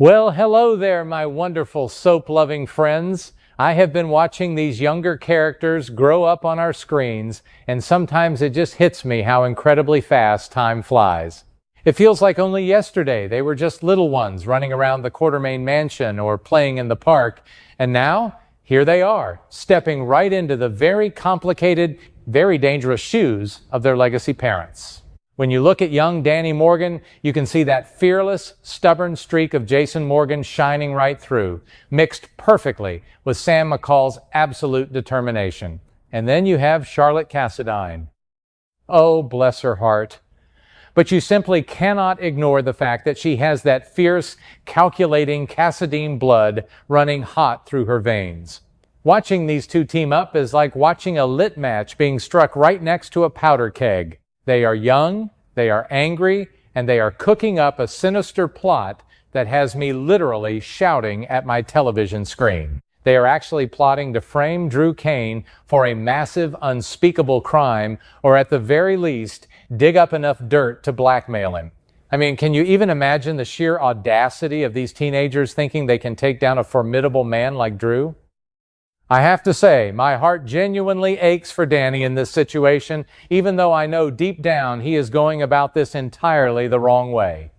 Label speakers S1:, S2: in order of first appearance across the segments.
S1: Well, hello there, my wonderful soap-loving friends. I have been watching these younger characters grow up on our screens, and sometimes it just hits me how incredibly fast time flies. It feels like only yesterday they were just little ones running around the Quartermain mansion or playing in the park, and now here they are, stepping right into the very complicated, very dangerous shoes of their legacy parents. When you look at young Danny Morgan, you can see that fearless, stubborn streak of Jason Morgan shining right through, mixed perfectly with Sam McCall's absolute determination. And then you have Charlotte Cassadine. Oh, bless her heart. But you simply cannot ignore the fact that she has that fierce, calculating Cassadine blood running hot through her veins. Watching these two team up is like watching a lit match being struck right next to a powder keg. They are young, they are angry, and they are cooking up a sinister plot that has me literally shouting at my television screen. They are actually plotting to frame Drew Cain for a massive, unspeakable crime, or at the very least, dig up enough dirt to blackmail him. I mean, can you even imagine the sheer audacity of these teenagers thinking they can take down a formidable man like Drew? I have to say, my heart genuinely aches for Danny in this situation, even though I know deep down he is going about this entirely the wrong way.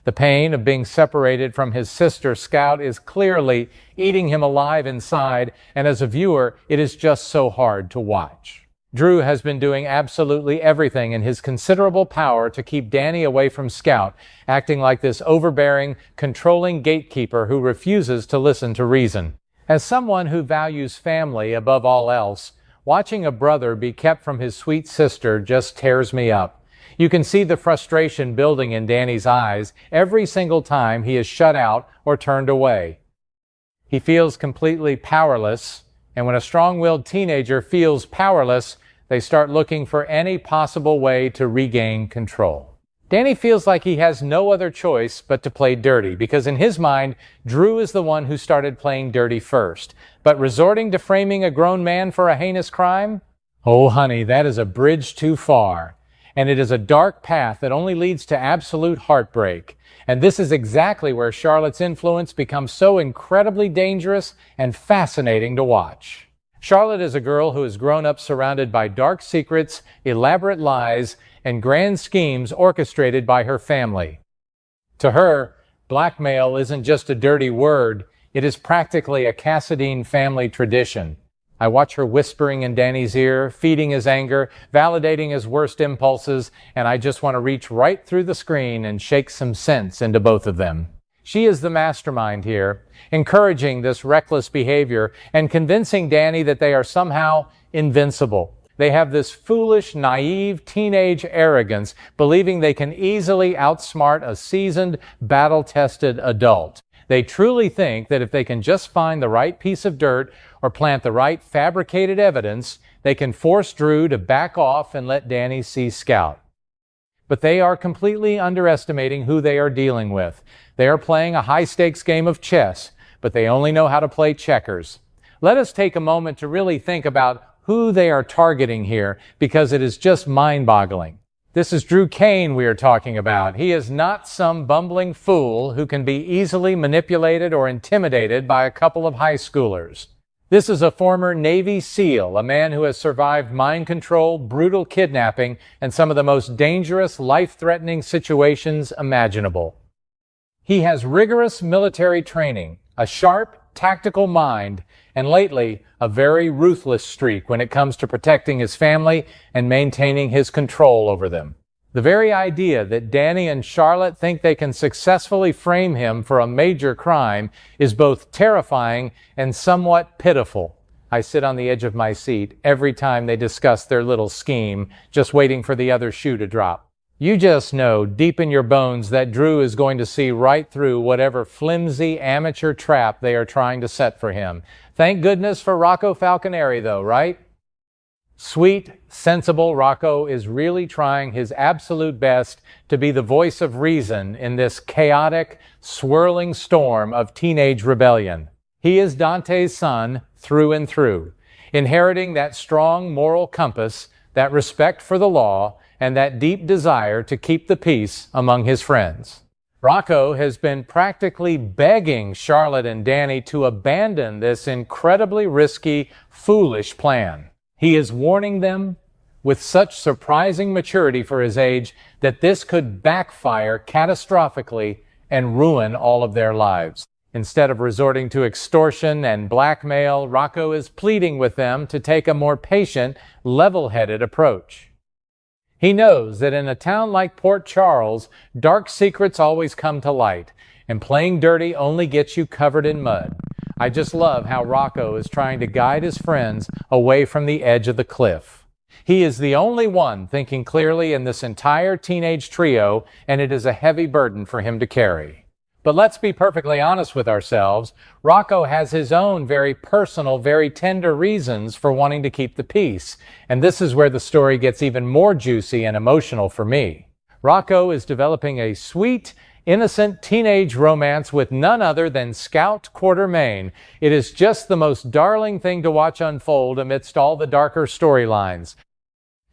S1: The pain of being separated from his sister Scout is clearly eating him alive inside, and as a viewer, it is just so hard to watch. Drew has been doing absolutely everything in his considerable power to keep Danny away from Scout, acting like this overbearing, controlling gatekeeper who refuses to listen to reason. As someone who values family above all else, watching a brother be kept from his sweet sister just tears me up. You can see the frustration building in Danny's eyes every single time he is shut out or turned away. He feels completely powerless, and when a strong-willed teenager feels powerless, they start looking for any possible way to regain control. Danny feels like he has no other choice but to play dirty, because in his mind, Drew is the one who started playing dirty first. But resorting to framing a grown man for a heinous crime? Oh, honey, that is a bridge too far. And it is a dark path that only leads to absolute heartbreak. And this is exactly where Charlotte's influence becomes so incredibly dangerous and fascinating to watch. Charlotte is a girl who has grown up surrounded by dark secrets, elaborate lies, and grand schemes orchestrated by her family. To her, blackmail isn't just a dirty word, it is practically a Cassadine family tradition. I watch her whispering in Danny's ear, feeding his anger, validating his worst impulses, and I just want to reach right through the screen and shake some sense into both of them. She is the mastermind here, encouraging this reckless behavior and convincing Danny that they are somehow invincible. They have this foolish, naive, teenage arrogance, believing they can easily outsmart a seasoned, battle-tested adult. They truly think that if they can just find the right piece of dirt or plant the right fabricated evidence, they can force Drew to back off and let Danny see Scout. But they are completely underestimating who they are dealing with. They are playing a high-stakes game of chess, but they only know how to play checkers. Let us take a moment to really think about who they are targeting here, because it is just mind-boggling. This is Drew Cain we are talking about. He is not some bumbling fool who can be easily manipulated or intimidated by a couple of high schoolers. This is a former Navy SEAL, a man who has survived mind control, brutal kidnapping, and some of the most dangerous, life-threatening situations imaginable. He has rigorous military training, a sharp, tactical mind, and lately, a very ruthless streak when it comes to protecting his family and maintaining his control over them. The very idea that Danny and Charlotte think they can successfully frame him for a major crime is both terrifying and somewhat pitiful. I sit on the edge of my seat every time they discuss their little scheme, just waiting for the other shoe to drop. You just know deep in your bones that Drew is going to see right through whatever flimsy amateur trap they are trying to set for him. Thank goodness for Rocco Falconeri, though, right? Sweet, sensible Rocco is really trying his absolute best to be the voice of reason in this chaotic, swirling storm of teenage rebellion. He is Dante's son through and through, inheriting that strong moral compass, that respect for the law, and that deep desire to keep the peace among his friends. Rocco has been practically begging Charlotte and Danny to abandon this incredibly risky, foolish plan. He is warning them with such surprising maturity for his age that this could backfire catastrophically and ruin all of their lives. Instead of resorting to extortion and blackmail, Rocco is pleading with them to take a more patient, level-headed approach. He knows that in a town like Port Charles, dark secrets always come to light, and playing dirty only gets you covered in mud. I just love how Rocco is trying to guide his friends away from the edge of the cliff. He is the only one thinking clearly in this entire teenage trio, and it is a heavy burden for him to carry. But let's be perfectly honest with ourselves. Rocco has his own very personal, very tender reasons for wanting to keep the peace. And this is where the story gets even more juicy and emotional for me. Rocco is developing a sweet, innocent teenage romance with none other than Scout Quartermain. It is just the most darling thing to watch unfold amidst all the darker storylines.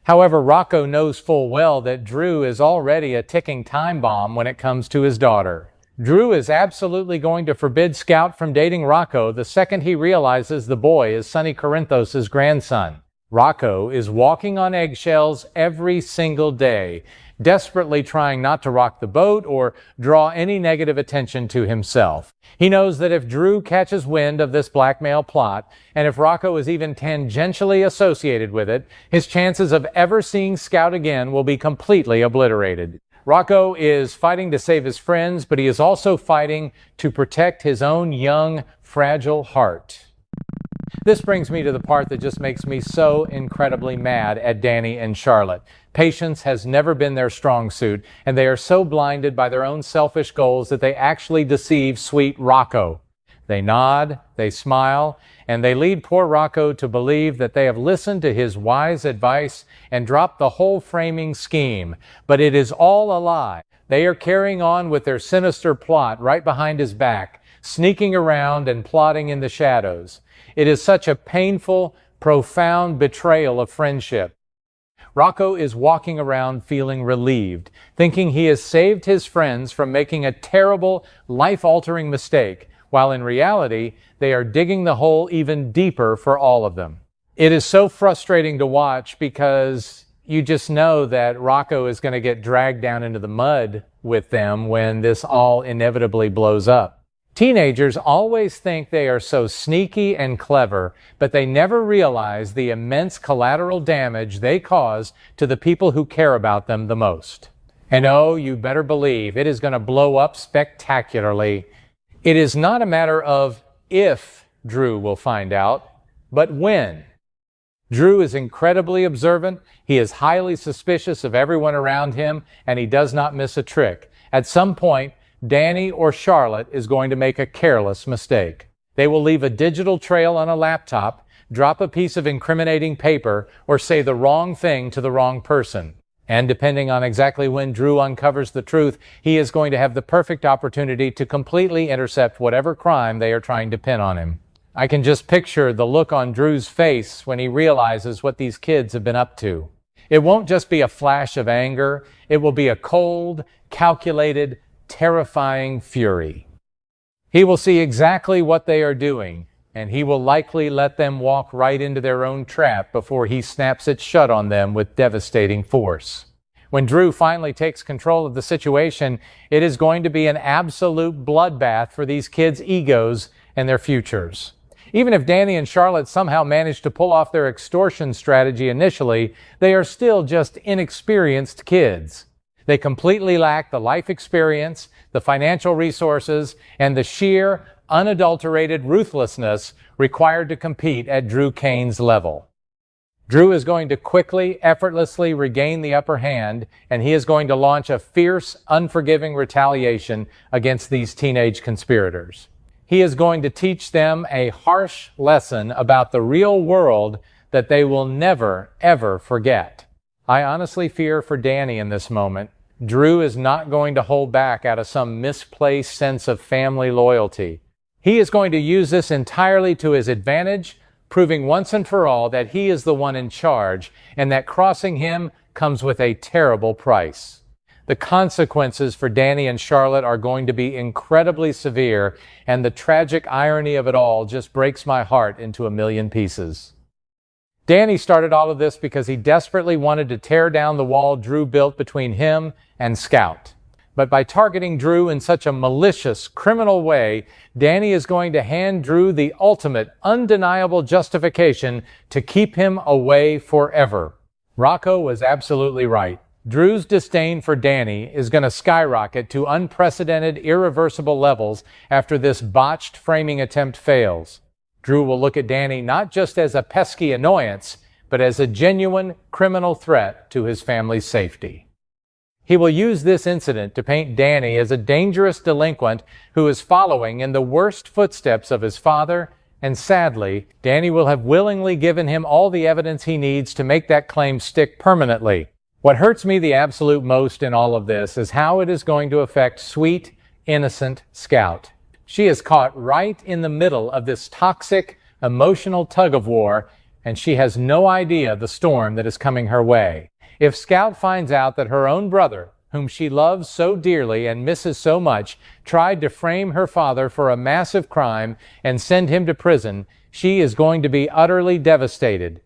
S1: However, Rocco knows full well that Drew is already a ticking time bomb when it comes to his daughter. Drew is absolutely going to forbid Scout from dating Rocco the second he realizes the boy is Sonny Corinthos' grandson. Rocco is walking on eggshells every single day, desperately trying not to rock the boat or draw any negative attention to himself. He knows that if Drew catches wind of this blackmail plot, and if Rocco is even tangentially associated with it, his chances of ever seeing Scout again will be completely obliterated. Rocco is fighting to save his friends, but he is also fighting to protect his own young, fragile heart. This brings me to the part that just makes me so incredibly mad at Danny and Charlotte. Patience has never been their strong suit, and they are so blinded by their own selfish goals that they actually deceive sweet Rocco. They nod, they smile, and they lead poor Rocco to believe that they have listened to his wise advice and dropped the whole framing scheme. But it is all a lie. They are carrying on with their sinister plot right behind his back, sneaking around and plotting in the shadows. It is such a painful, profound betrayal of friendship. Rocco is walking around feeling relieved, thinking he has saved his friends from making a terrible, life-altering mistake, while in reality, they are digging the hole even deeper for all of them. It is so frustrating to watch because you just know that Rocco is going to get dragged down into the mud with them when this all inevitably blows up. Teenagers always think they are so sneaky and clever, but they never realize the immense collateral damage they cause to the people who care about them the most. And oh, you better believe it is going to blow up spectacularly. It is not a matter of if Drew will find out, but when. Drew is incredibly observant, he is highly suspicious of everyone around him, and he does not miss a trick. At some point, Danny or Charlotte is going to make a careless mistake. They will leave a digital trail on a laptop, drop a piece of incriminating paper, or say the wrong thing to the wrong person. And depending on exactly when Drew uncovers the truth, he is going to have the perfect opportunity to completely intercept whatever crime they are trying to pin on him. I can just picture the look on Drew's face when he realizes what these kids have been up to. It won't just be a flash of anger, it will be a cold, calculated, terrifying fury. He will see exactly what they are doing, and he will likely let them walk right into their own trap before he snaps it shut on them with devastating force. When Drew finally takes control of the situation, it is going to be an absolute bloodbath for these kids' egos and their futures. Even if Danny and Charlotte somehow manage to pull off their extortion strategy initially, they are still just inexperienced kids. They completely lack the life experience, the financial resources, and the sheer, unadulterated ruthlessness required to compete at Drew Kane's level. Drew is going to quickly, effortlessly regain the upper hand, and he is going to launch a fierce, unforgiving retaliation against these teenage conspirators. He is going to teach them a harsh lesson about the real world that they will never, ever forget. I honestly fear for Danny in this moment. Drew is not going to hold back out of some misplaced sense of family loyalty. He is going to use this entirely to his advantage, proving once and for all that he is the one in charge and that crossing him comes with a terrible price. The consequences for Danny and Charlotte are going to be incredibly severe, and the tragic irony of it all just breaks my heart into a million pieces. Danny started all of this because he desperately wanted to tear down the wall Drew built between him and Scout. But by targeting Drew in such a malicious, criminal way, Danny is going to hand Drew the ultimate, undeniable justification to keep him away forever. Rocco was absolutely right. Drew's disdain for Danny is going to skyrocket to unprecedented, irreversible levels after this botched framing attempt fails. Drew will look at Danny not just as a pesky annoyance, but as a genuine criminal threat to his family's safety. He will use this incident to paint Danny as a dangerous delinquent who is following in the worst footsteps of his father, and sadly, Danny will have willingly given him all the evidence he needs to make that claim stick permanently. What hurts me the absolute most in all of this is how it is going to affect sweet, innocent Scout. She is caught right in the middle of this toxic, emotional tug-of-war, and she has no idea the storm that is coming her way. If Scout finds out that her own brother, whom she loves so dearly and misses so much, tried to frame her father for a massive crime and send him to prison, she is going to be utterly devastated.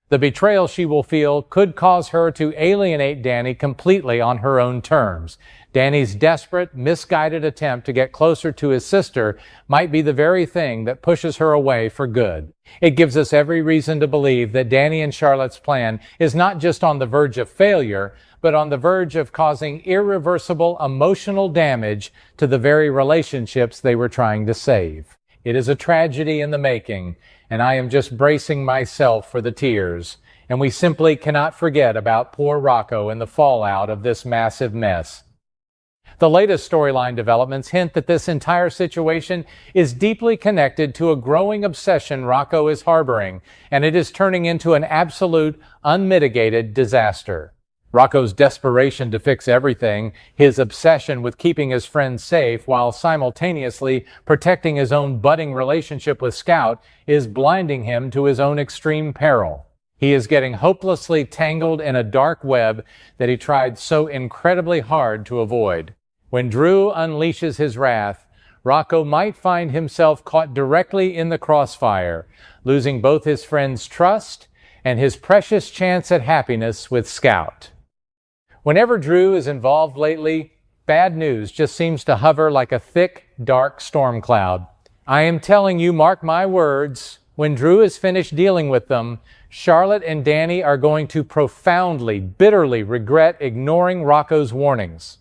S1: The betrayal she will feel could cause her to alienate Danny completely on her own terms. Danny's desperate, misguided attempt to get closer to his sister might be the very thing that pushes her away for good. It gives us every reason to believe that Danny and Charlotte's plan is not just on the verge of failure, but on the verge of causing irreversible emotional damage to the very relationships they were trying to save. It is a tragedy in the making, and I am just bracing myself for the tears. And we simply cannot forget about poor Rocco and the fallout of this massive mess. The latest storyline developments hint that this entire situation is deeply connected to a growing obsession Rocco is harboring, and it is turning into an absolute, unmitigated disaster. Rocco's desperation to fix everything, his obsession with keeping his friends safe while simultaneously protecting his own budding relationship with Scout, is blinding him to his own extreme peril. He is getting hopelessly tangled in a dark web that he tried so incredibly hard to avoid. When Drew unleashes his wrath, Rocco might find himself caught directly in the crossfire, losing both his friend's trust and his precious chance at happiness with Scout. Whenever Drew is involved lately, bad news just seems to hover like a thick, dark storm cloud. I am telling you, mark my words, when Drew is finished dealing with them, Charlotte and Danny are going to profoundly, bitterly regret ignoring Rocco's warnings.